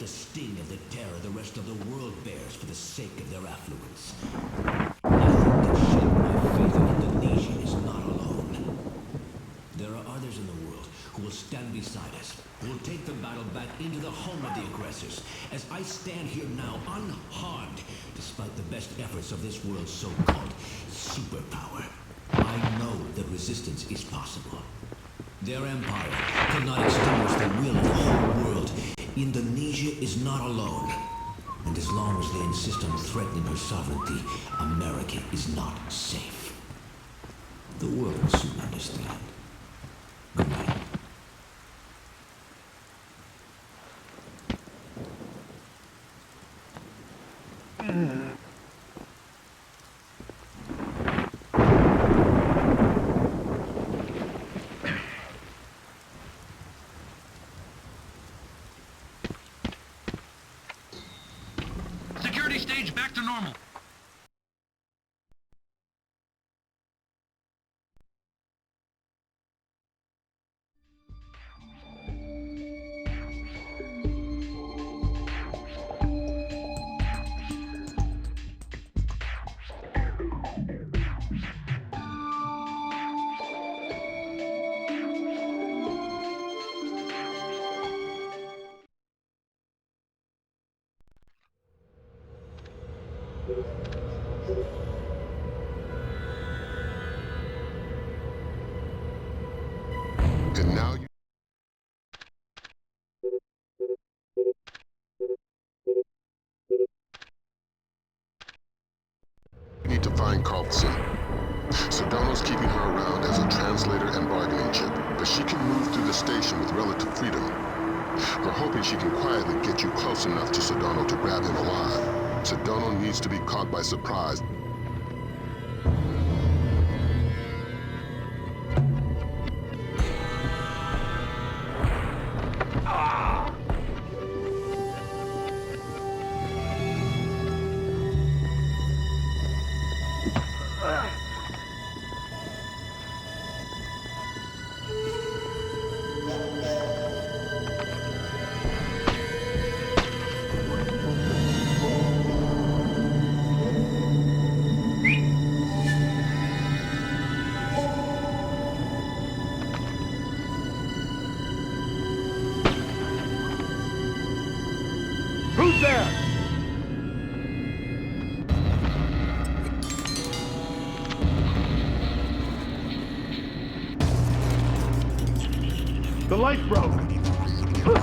the sting of the terror the rest of the world bears for the sake of their affluence. Nothing can shake my faith in Indonesia is not alone. There are others in the world who will stand beside us, who will take the battle back into the home of the aggressors, as I stand here now unharmed, despite the best efforts of this world's so-called superpower. I know that resistance is possible. Their empire cannot extinguish the will of the whole world. Indonesia is not alone. And as long as they insist on threatening her sovereignty, America is not safe. The world will soon understand. Good night. Security stage back to normal. And now you need to find Carlson. Sedano's keeping her around as a translator and bargaining chip, but she can move through the station with relative freedom. We're hoping she can quietly get you close enough to Sedano to grab him alive. Sedano needs to be caught by surprise. Who's there? The light broke. Who?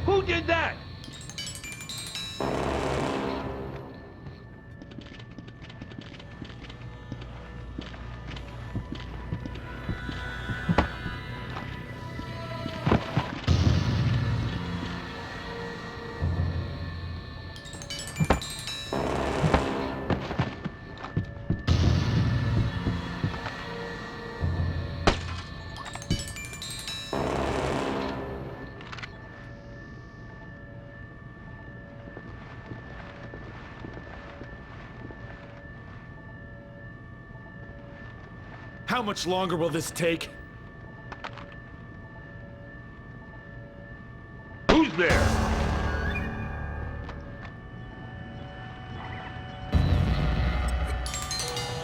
Who did that? How much longer will this take? Who's there?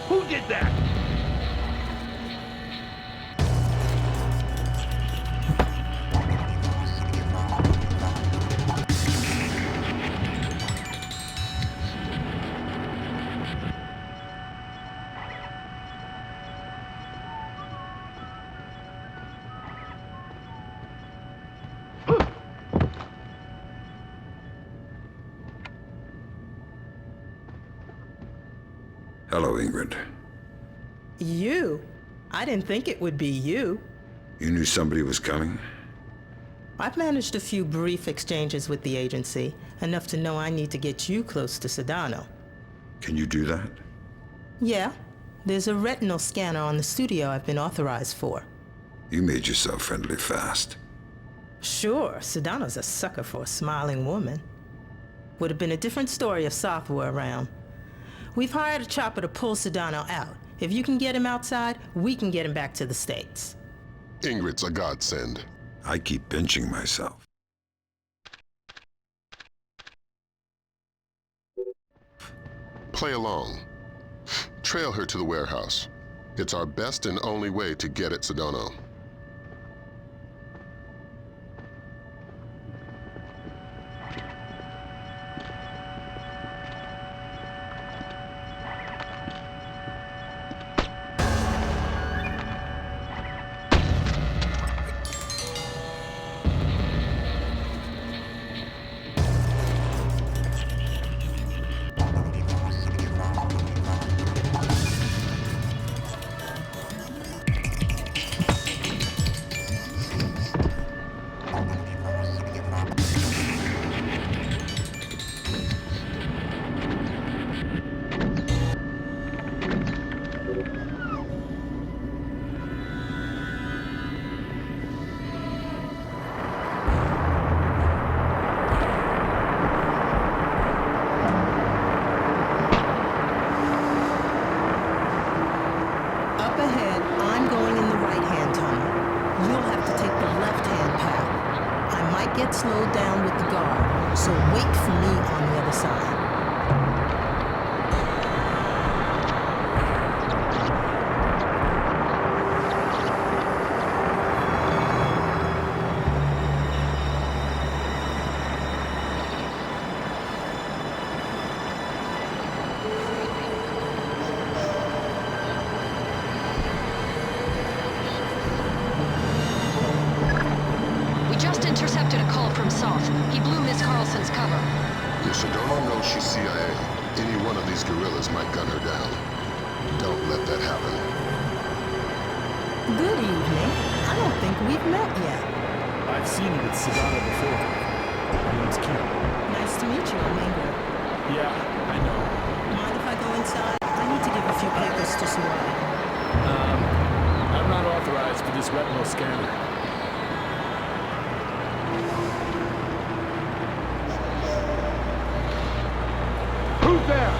Who did that? Hello, Ingrid. You? I didn't think it would be you. You knew somebody was coming? I've managed a few brief exchanges with the agency, enough to know I need to get you close to Sedano. Can you do that? Yeah, there's a retinal scanner on the studio I've been authorized for. You made yourself friendly fast. Sure, Sedano's a sucker for a smiling woman. Would have been a different story if Soth were around. We've hired a chopper to pull Sedano out. If you can get him outside, we can get him back to the States. Ingrid's a godsend. I keep pinching myself. Play along. Trail her to the warehouse. It's our best and only way to get at Sedano. Up ahead, I'm going in the right-hand tunnel. You'll have to take the left-hand path. I might get slowed down with the guard, so wait for me on the other side. We just intercepted a call from Soth. He blew Miss Carlson's cover. If Sedano knows she's CIA, any one of these guerrillas might gun her down. Don't let that happen. Good evening. I don't think we've met yet. I've seen you with Sedano before. My name's Kim. Nice to meet you, I'm Ingrid. Yeah, I know. Mind if I go inside? I need to give a few papers to someone. I'm not authorized for this retinal scanner. Who's there?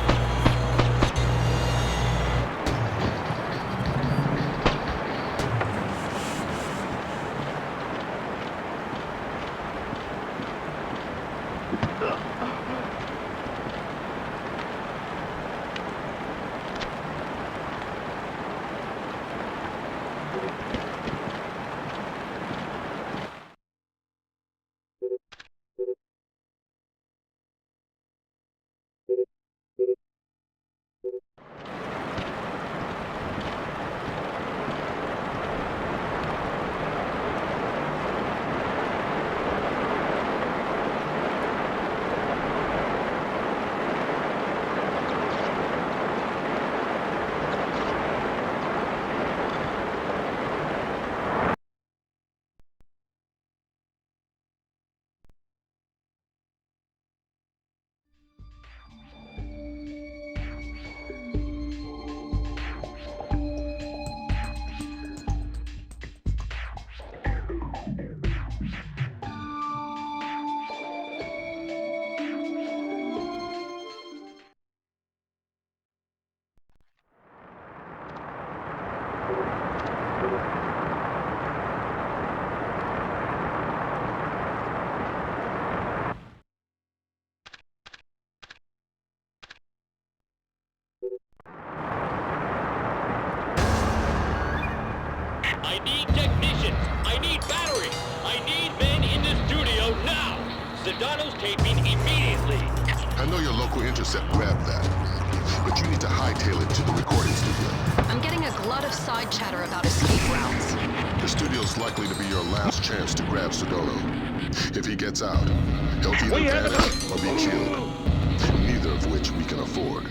I need technicians. I need batteries. I need men in the studio now. Sedano's taping immediately. I know your local intercept grabbed that, but you need to hightail it to the recording studio. I'm getting a glut of side chatter about escape routes. The studio's likely to be your last chance to grab Sedano. If he gets out, he'll either vanish or be killed. Neither of which we can afford.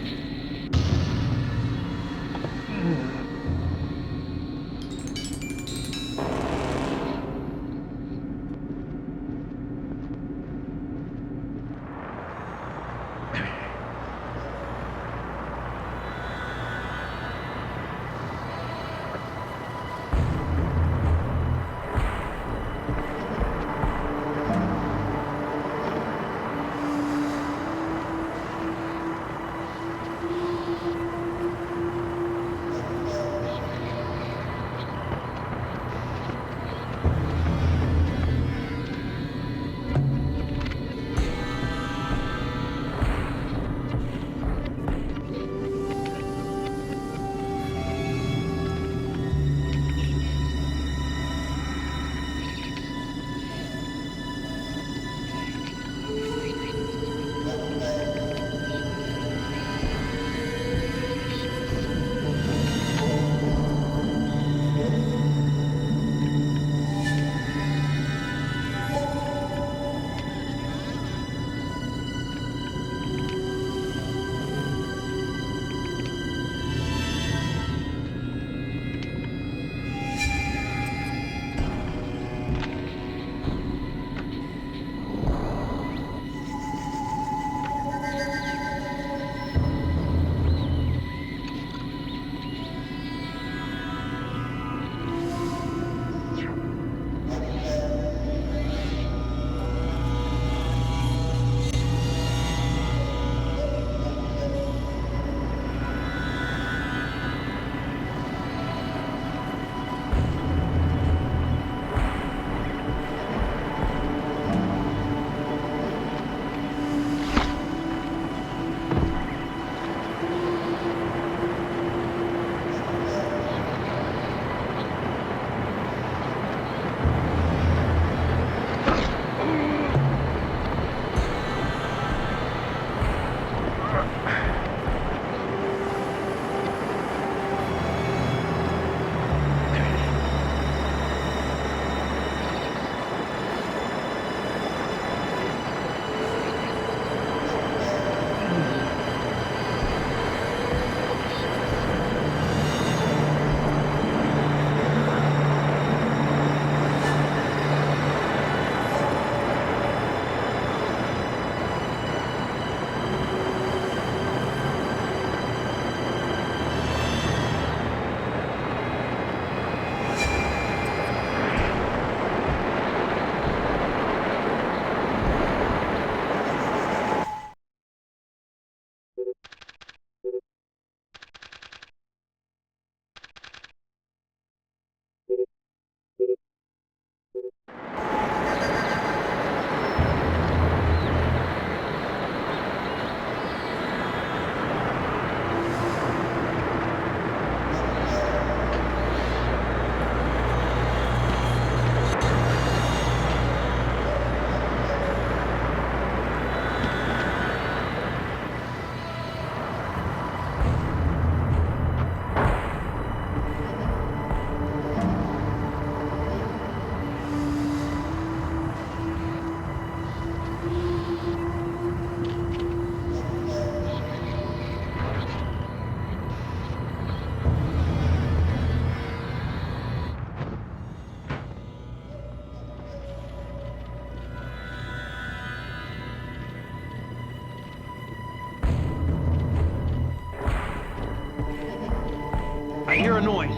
I hear a noise.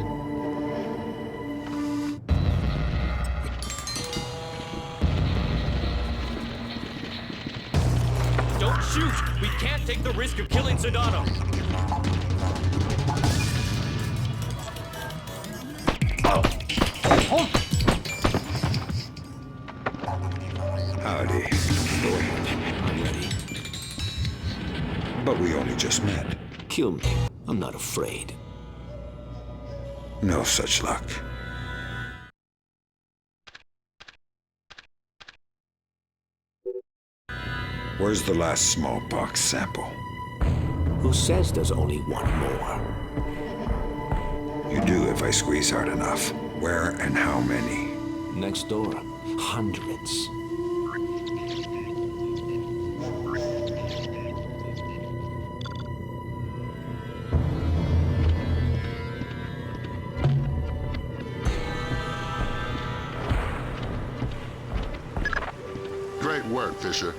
Don't shoot! We can't take the risk of killing Sedano. Howdy. I'm ready. But we only just met. Kill me. I'm not afraid. No such luck. Where's the last smallpox sample? Who says there's only one more? You do if I squeeze hard enough. Where and how many? Next door. Hundreds. Great work, Fisher.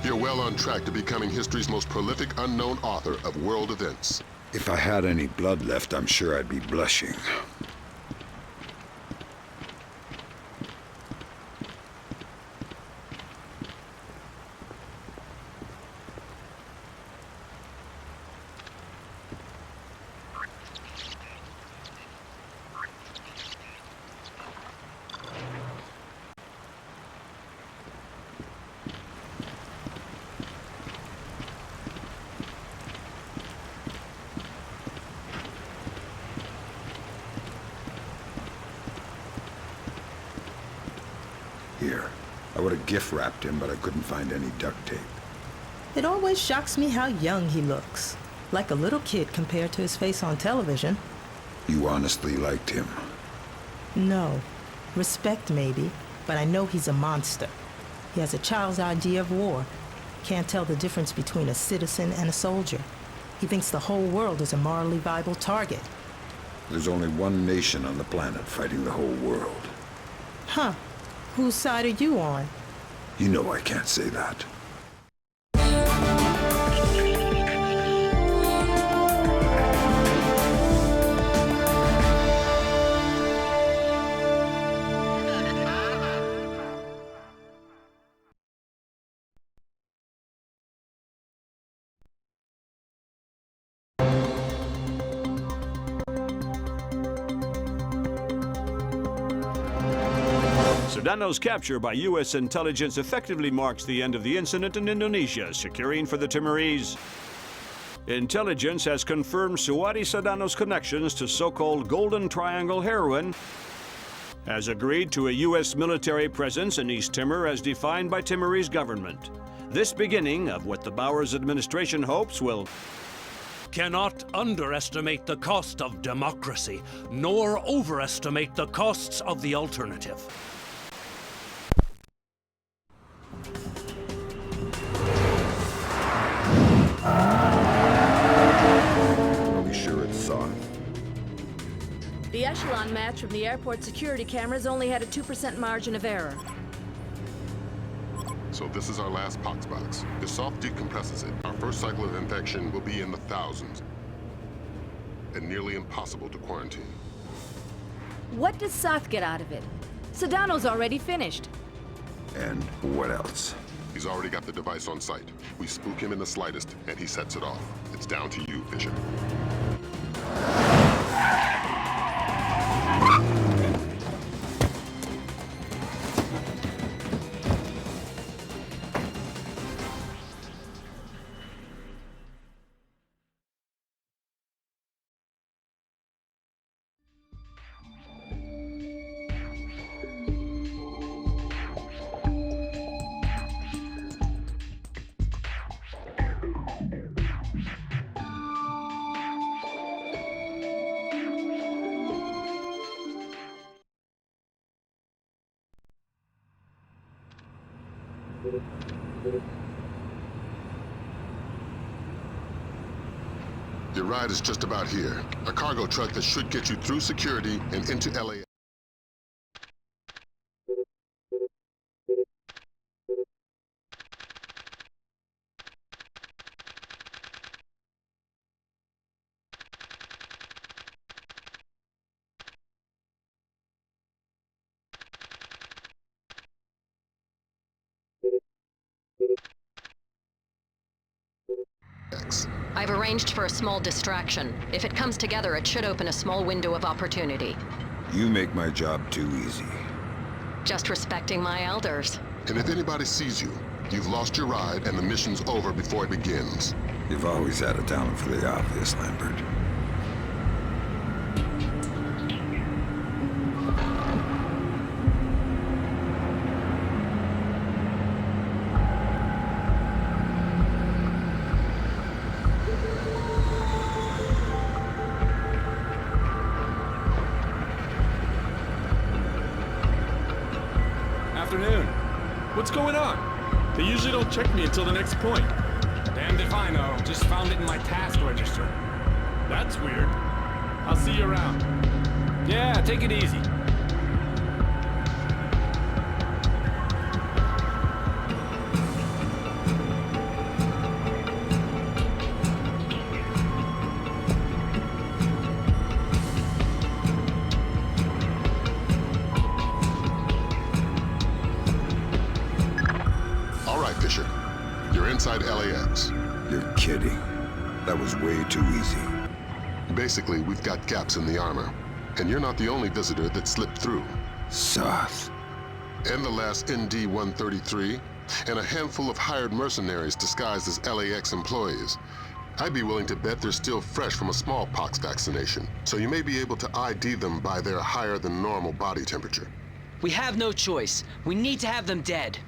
You're well on track to becoming history's most prolific unknown author of world events. If I had any blood left, I'm sure I'd be blushing. Here. I would have gift wrapped him, but I couldn't find any duct tape. It always shocks me how young he looks. Like a little kid compared to his face on television. You honestly liked him? No. Respect, maybe, but I know he's a monster. He has a child's idea of war. Can't tell the difference between a citizen and a soldier. He thinks the whole world is a morally viable target. There's only one nation on the planet fighting the whole world. Huh. Whose side are you on? You know I can't say that. Sedano's capture by U.S. intelligence effectively marks the end of the incident in Indonesia, securing for the Timorese. Intelligence has confirmed Suwadi Sedano's connections to so-called Golden Triangle heroin, has agreed to a U.S. military presence in East Timor as defined by Timorese government. This beginning of what the Bowers administration hopes will cannot underestimate the cost of democracy, nor overestimate the costs of the alternative. Are we sure it's Soth? The echelon match from the airport security cameras only had a 2% margin of error. So this is our last pox box. If Soth decompresses it, our first cycle of infection will be in the thousands. And nearly impossible to quarantine. What does Soth get out of it? Sedano's already finished. And what else? He's already got the device on site. We spook him in the slightest, and he sets it off. It's down to you, Fisher. Your ride is just about here. A cargo truck that should get you through security and into LA. I've arranged for a small distraction. If it comes together, it should open a small window of opportunity. You make my job too easy. Just respecting my elders. And if anybody sees you, you've lost your ride and the mission's over before it begins. You've always had a talent for the obvious, Lambert. Afternoon. What's going on? They usually don't check me until the next point. Damned if I know. Just found it in my task register. That's weird. I'll see you around. Yeah, take it easy. Fisher, you're inside LAX. You're kidding. That was way too easy. Basically, we've got gaps in the armor. And you're not the only visitor that slipped through. Soth. And the last ND-133, and a handful of hired mercenaries disguised as LAX employees. I'd be willing to bet they're still fresh from a smallpox vaccination, so you may be able to ID them by their higher than normal body temperature. We have no choice. We need to have them dead.